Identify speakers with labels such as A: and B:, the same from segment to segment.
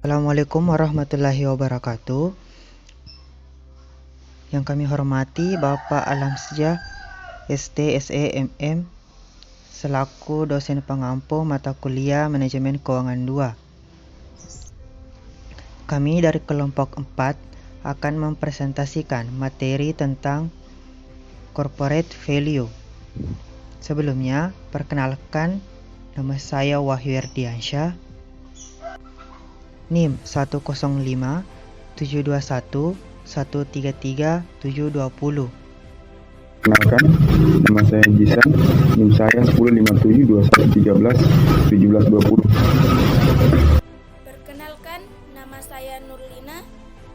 A: Assalamualaikum warahmatullahi wabarakatuh. Yang kami hormati Bapak Alamsyah ST SE MM selaku dosen pengampu mata kuliah Manajemen Keuangan 2. Kami dari kelompok 4 akan mempresentasikan materi tentang corporate value. Sebelumnya, perkenalkan, nama saya Wahyu Erdiansyah, NIM 105 721 133 720.
B: Kenalkan, nama saya Jisan, NIM saya 1057 2113 1720.
C: Perkenalkan, nama saya Nurlina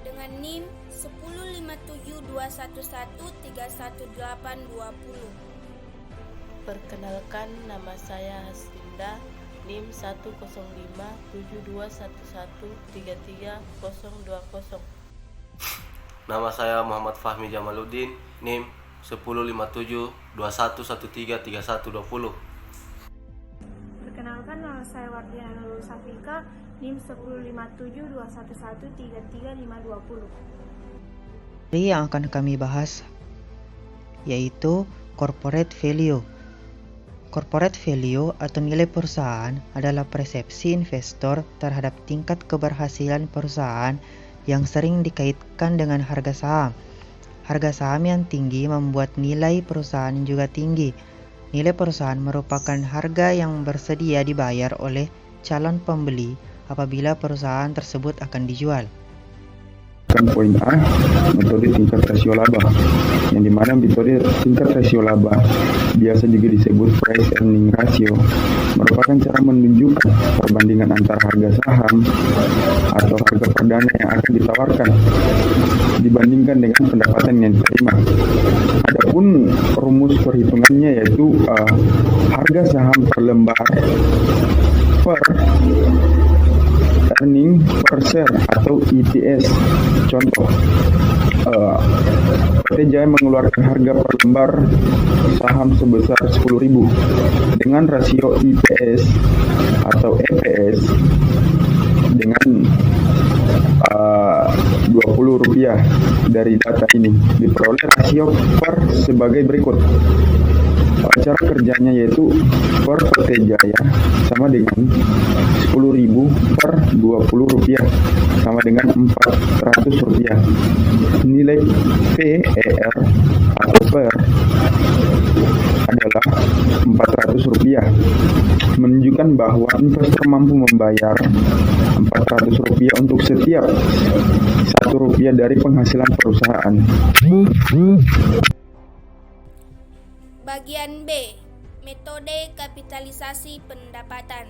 C: dengan NIM 105721131820.
D: Perkenalkan, nama saya Haslinda, NIM 1057211332020.
E: Nama saya Muhammad Fahmi Jamaluddin, NIM 105721133120.
F: Perkenalkan, nama saya Wardiana Nurul Safika, NIM 105721133520.
A: Yang akan kami bahas yaitu corporate value. Corporate value atau nilai perusahaan adalah persepsi investor terhadap tingkat keberhasilan perusahaan yang sering dikaitkan dengan harga saham. Harga saham yang tinggi membuat nilai perusahaan juga tinggi. Nilai perusahaan merupakan harga yang bersedia dibayar oleh calon pembeli apabila perusahaan tersebut akan dijual.
B: Poin A, metode tingkat rasio laba, yang dimana metode tingkat rasio laba biasa juga disebut price earning ratio, merupakan cara menunjukkan perbandingan antara harga saham atau harga perdana yang akan ditawarkan dibandingkan dengan pendapatan yang diterima. Adapun rumus perhitungannya yaitu harga saham per lembar per earning per share atau EPS. Contoh, PT Jaya mengeluarkan harga per lembar saham sebesar 10.000 dengan rasio EPS atau EPS dengan Rp20. Dari data ini diperoleh rasio per sebagai berikut. Cara kerjanya yaitu per PT Jaya sama dengan 10.000 per Rp20 sama dengan Rp400. Nilai PER atau per adalah Rp400, menunjukkan bahwa investor mampu membayar Rp400 untuk setiap Rp1 dari penghasilan perusahaan.
C: Bagian B, metode kapitalisasi pendapatan.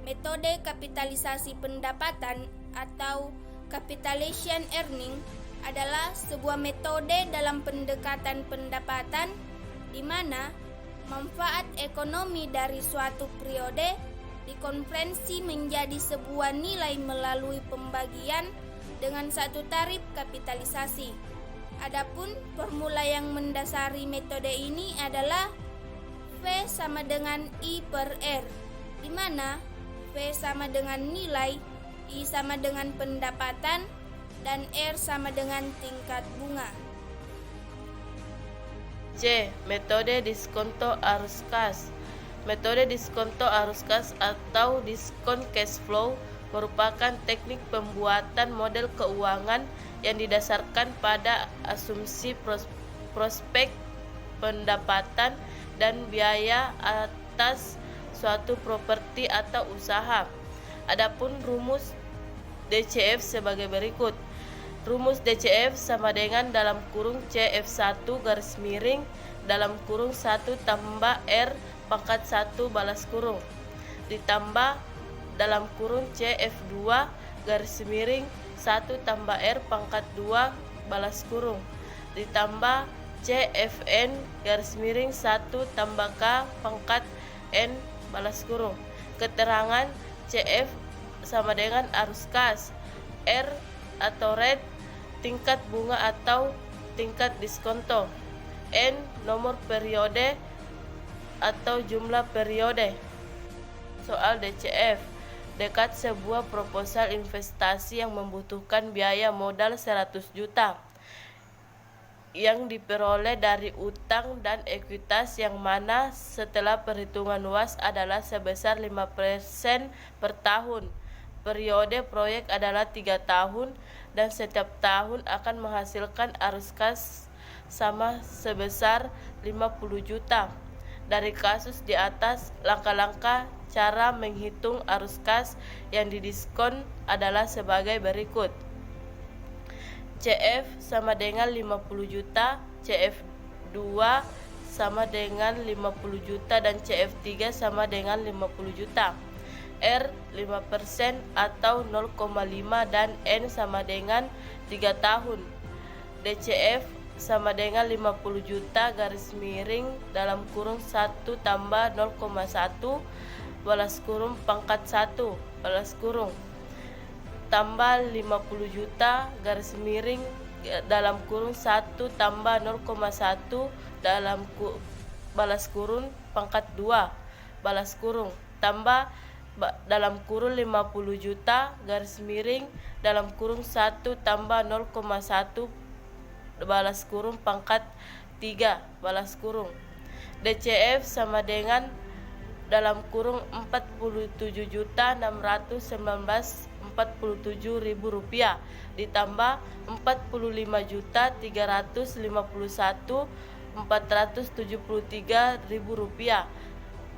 C: Metode kapitalisasi pendapatan atau capitalization earning adalah sebuah metode dalam pendekatan pendapatan di mana manfaat ekonomi dari suatu periode dikonversi menjadi sebuah nilai melalui pembagian dengan satu tarif kapitalisasi. Adapun formula yang mendasari metode ini adalah V sama dengan I per R, di mana V sama dengan nilai, I sama dengan pendapatan, dan R sama dengan tingkat bunga.
D: C. Metode diskonto arus kas. Metode diskonto arus kas atau diskon cash flow merupakan teknik pembuatan model keuangan yang didasarkan pada asumsi prospek pendapatan dan biaya atas suatu properti atau usaha. Adapun rumus DCF sebagai berikut. Rumus DCF sama dengan dalam kurung CF1 garis miring dalam kurung 1 tambah R pangkat 1 balas kurung ditambah dalam kurung CF2 garis miring 1 tambah R pangkat 2 balas kurung ditambah CFN garis miring 1 tambah K pangkat N balas kurung. Keterangan CF sama dengan arus kas, R atau rate tingkat bunga atau tingkat diskonto, N nomor periode atau jumlah periode. Soal DCF. dekat sebuah proposal investasi yang membutuhkan biaya modal 100 juta yang diperoleh dari utang dan ekuitas yang mana setelah perhitungan luas adalah sebesar 5% per tahun. Periode proyek adalah 3 tahun dan setiap tahun akan menghasilkan arus kas sama sebesar 50 juta. Dari kasus di atas, langkah-langkah cara menghitung arus kas yang didiskon adalah sebagai berikut. CF sama dengan 50 juta, CF2 sama dengan 50 juta, dan CF3 sama dengan 50 juta. R 5% atau 0,5 dan N sama dengan 3 tahun. DCF sama dengan 50 juta garis miring dalam kurung 1 tambah 0,1 balas kurung pangkat 1 balas kurung tambah 50 juta garis miring dalam kurung 1 tambah 0,1 dalam balas kurung pangkat 2 balas kurung tambah dalam kurung 50 juta garis miring dalam kurung 1 tambah 0,1 balas kurung pangkat 3 balas kurung. DCF sama dengan dalam kurung 47.647.047 rupiah ditambah 45.351.473 rupiah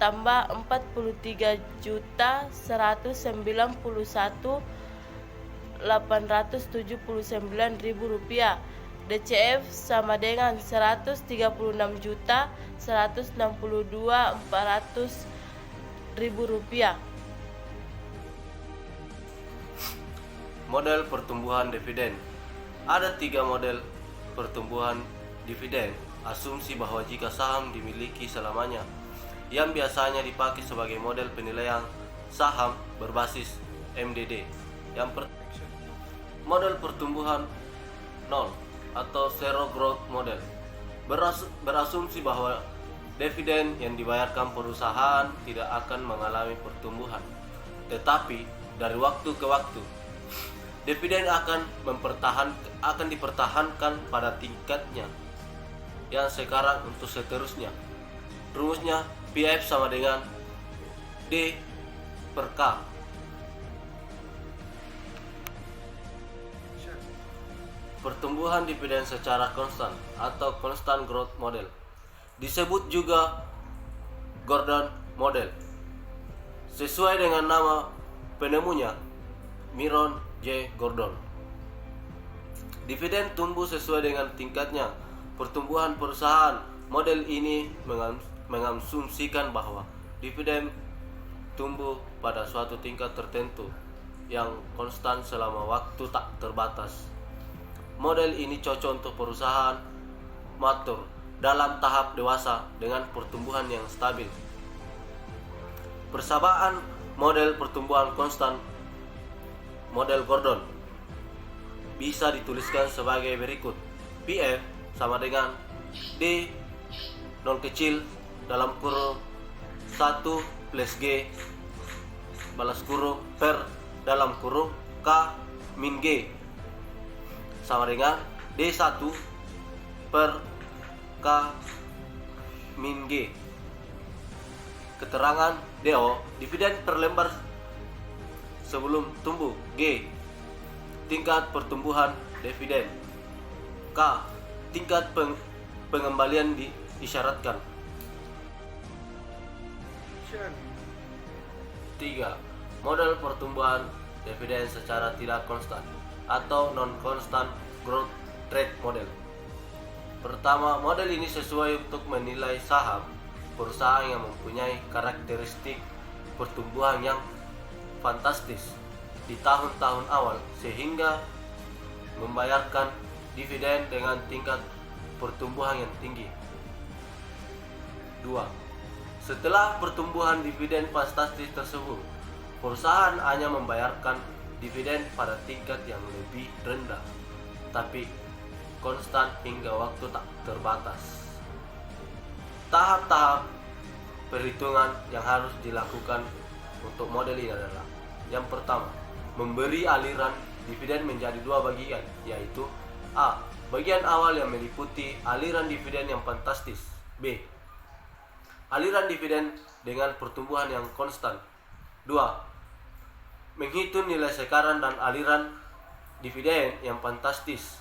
D: tambah 43.191.879 rupiah. DCF sama dengan 136.162.400 rupiah.
E: Model pertumbuhan dividen. Ada 3 model pertumbuhan dividen. Asumsi bahwa jika saham dimiliki selamanya, yang biasanya dipakai sebagai model penilaian saham berbasis MDD. Yang model pertumbuhan 0 atau zero growth model berasumsi bahwa dividen yang dibayarkan perusahaan tidak akan mengalami pertumbuhan, tetapi dari waktu ke waktu dividen akan dipertahankan pada tingkatnya yang sekarang untuk seterusnya. Rumusnya PF sama dengan D per K. Pertumbuhan dividen secara konstan atau constant growth model disebut juga Gordon model. Sesuai dengan nama penemunya, Myron J. Gordon. Dividen tumbuh sesuai dengan tingkatnya pertumbuhan perusahaan. Model ini mengasumsikan bahwa dividen tumbuh pada suatu tingkat tertentu yang konstan selama waktu tak terbatas. Model ini cocok untuk perusahaan matur dalam tahap dewasa dengan pertumbuhan yang stabil. Persamaan model pertumbuhan konstan model Gordon bisa dituliskan sebagai berikut. PF sama dengan D 0 kecil dalam kurung 1 plus G balas kurung per dalam kurung K min G sama dengan D1 per K min G. Keterangan DO, dividen per lembar sebelum tumbuh. G, tingkat pertumbuhan dividen. K, tingkat pengembalian disyaratkan. 3. Model pertumbuhan dividen secara tidak konstan atau non-constant growth rate model. Pertama, model ini sesuai untuk menilai saham perusahaan yang mempunyai karakteristik pertumbuhan yang fantastis di tahun-tahun awal sehingga membayarkan dividen dengan tingkat pertumbuhan yang tinggi. 2. Setelah pertumbuhan dividen fantastis tersebut, perusahaan hanya membayarkan dividen pada tingkat yang lebih rendah, tapi konstan hingga waktu tak terbatas. Tahap-tahap perhitungan yang harus dilakukan untuk model ini adalah Yang pertama, memberi aliran dividen menjadi dua bagian, yaitu A. Bagian awal yang meliputi aliran dividen yang fantastis. B. Aliran dividen dengan pertumbuhan yang konstan. 2. Menghitung nilai sekarang dan aliran dividen yang fantastis.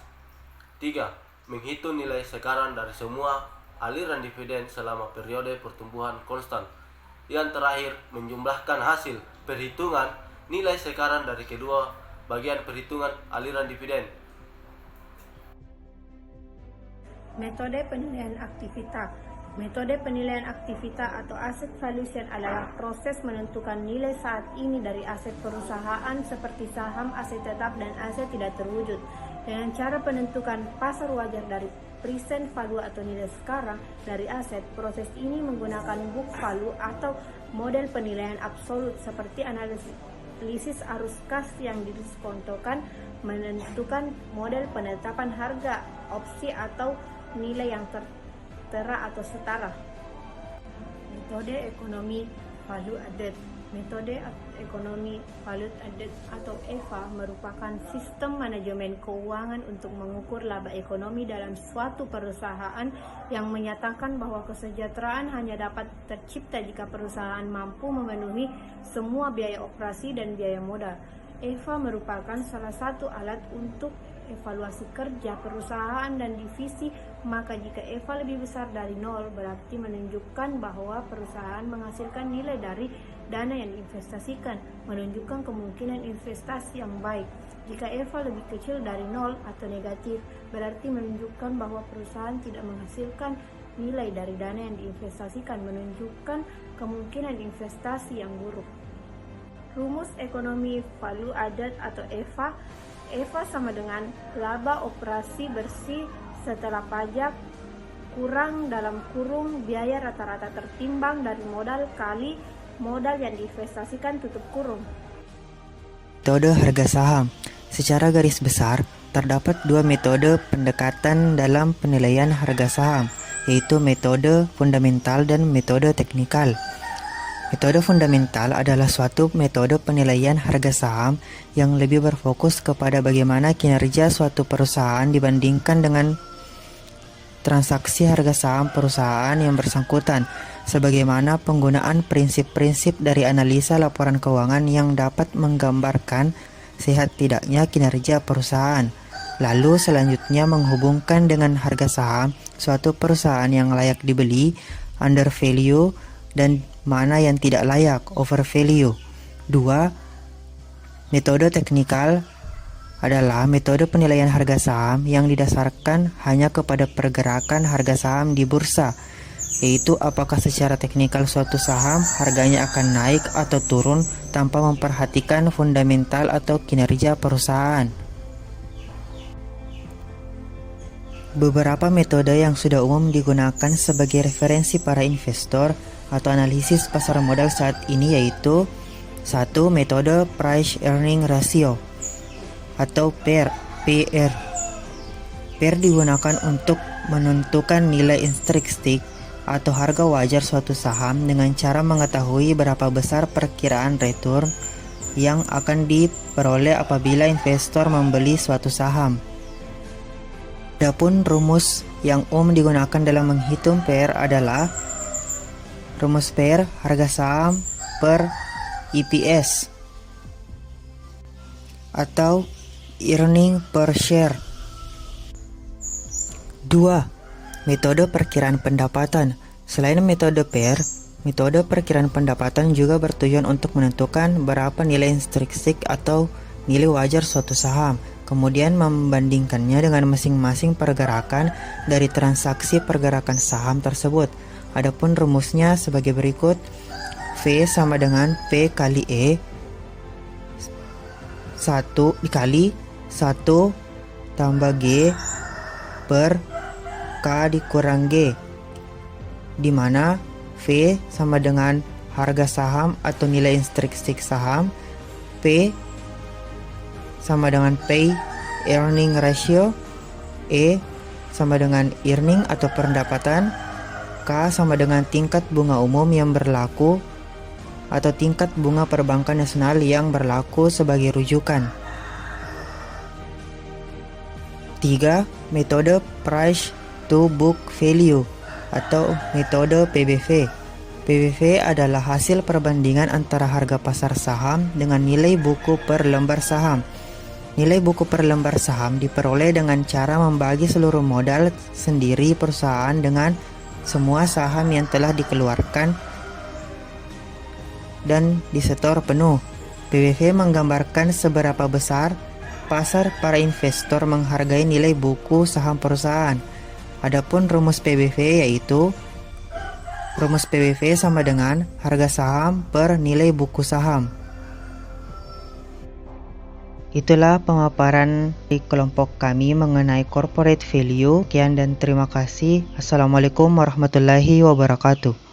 E: 3. Menghitung nilai sekarang dari semua aliran dividen selama periode pertumbuhan konstan. Yang terakhir, menjumlahkan hasil perhitungan nilai sekarang dari kedua bagian perhitungan aliran dividen.
F: Metode penilaian aktivitas. Metode penilaian aktivitas atau asset valuation adalah proses menentukan nilai saat ini dari aset perusahaan seperti saham, aset tetap, dan aset tidak terwujud. Dengan cara penentukan pasar wajar dari present value atau nilai sekarang dari aset, proses ini menggunakan book value atau model penilaian absolut seperti analisis arus kas yang didiskontokan, menentukan model penetapan harga, opsi atau nilai yang tertera atau setara. Metode ekonomi value added. Metode ekonomi value added atau EVA merupakan sistem manajemen keuangan untuk mengukur laba ekonomi dalam suatu perusahaan yang menyatakan bahwa kesejahteraan hanya dapat tercipta jika perusahaan mampu memenuhi semua biaya operasi dan biaya modal. EVA merupakan salah satu alat untuk evaluasi kerja perusahaan dan divisi, maka jika EVA lebih besar dari 0 berarti menunjukkan bahwa perusahaan menghasilkan nilai dari dana yang diinvestasikan, menunjukkan kemungkinan investasi yang baik. Jika EVA lebih kecil dari 0 atau negatif, berarti menunjukkan bahwa perusahaan tidak menghasilkan nilai dari dana yang diinvestasikan, menunjukkan kemungkinan investasi yang buruk. Rumus ekonomi value added atau EVA. EVA sama dengan laba operasi bersih setelah pajak kurang dalam kurung biaya rata-rata tertimbang dari modal kali modal yang diinvestasikan tutup kurung.
A: Metode harga saham. Secara garis besar, terdapat dua metode pendekatan dalam penilaian harga saham, yaitu metode fundamental dan metode teknikal. Metode fundamental adalah suatu metode penilaian harga saham yang lebih berfokus kepada bagaimana kinerja suatu perusahaan dibandingkan dengan transaksi harga saham perusahaan yang bersangkutan, sebagaimana penggunaan prinsip-prinsip dari analisa laporan keuangan yang dapat menggambarkan sehat tidaknya kinerja perusahaan. Lalu selanjutnya menghubungkan dengan harga saham suatu perusahaan yang layak dibeli, under value, dan mana yang tidak layak, overvalue. 2. Metode teknikal adalah metode penilaian harga saham yang didasarkan hanya kepada pergerakan harga saham di bursa, yaitu apakah secara teknikal suatu saham harganya akan naik atau turun tanpa memperhatikan fundamental atau kinerja perusahaan. Beberapa metode yang sudah umum digunakan sebagai referensi para investor atau analisis pasar modal saat ini yaitu 1. Metode Price Earning Ratio atau PER. PER digunakan untuk menentukan nilai intrinsik atau harga wajar suatu saham dengan cara mengetahui berapa besar perkiraan return yang akan diperoleh apabila investor membeli suatu saham. Adapun rumus yang umum digunakan dalam menghitung PER adalah rumus PER harga saham per EPS atau earning per share. 2. Metode perkiraan pendapatan. Selain metode PER, metode perkiraan pendapatan juga bertujuan untuk menentukan berapa nilai intrinsik atau nilai wajar suatu saham, kemudian membandingkannya dengan masing-masing pergerakan dari transaksi pergerakan saham tersebut. Adapun rumusnya sebagai berikut. V sama dengan P kali E 1 dikali 1 tambah G per K dikurang G, di mana V sama dengan harga saham atau nilai intrinsik saham, P sama dengan Pay Earning Ratio, E sama dengan earning atau pendapatan, K sama dengan tingkat bunga umum yang berlaku atau tingkat bunga perbankan nasional yang berlaku sebagai rujukan. 3. Metode Price to Book Value atau metode PBV. PBV adalah hasil perbandingan antara harga pasar saham dengan nilai buku per lembar saham. Nilai buku per lembar saham diperoleh dengan cara membagi seluruh modal sendiri perusahaan dengan semua saham yang telah dikeluarkan dan disetor penuh. PBV menggambarkan seberapa besar pasar para investor menghargai nilai buku saham perusahaan. Adapun rumus PBV yaitu rumus PBV sama dengan harga saham per nilai buku saham. Itulah pemaparan di kelompok kami mengenai corporate value. Sekian dan terima kasih. Assalamualaikum warahmatullahi wabarakatuh.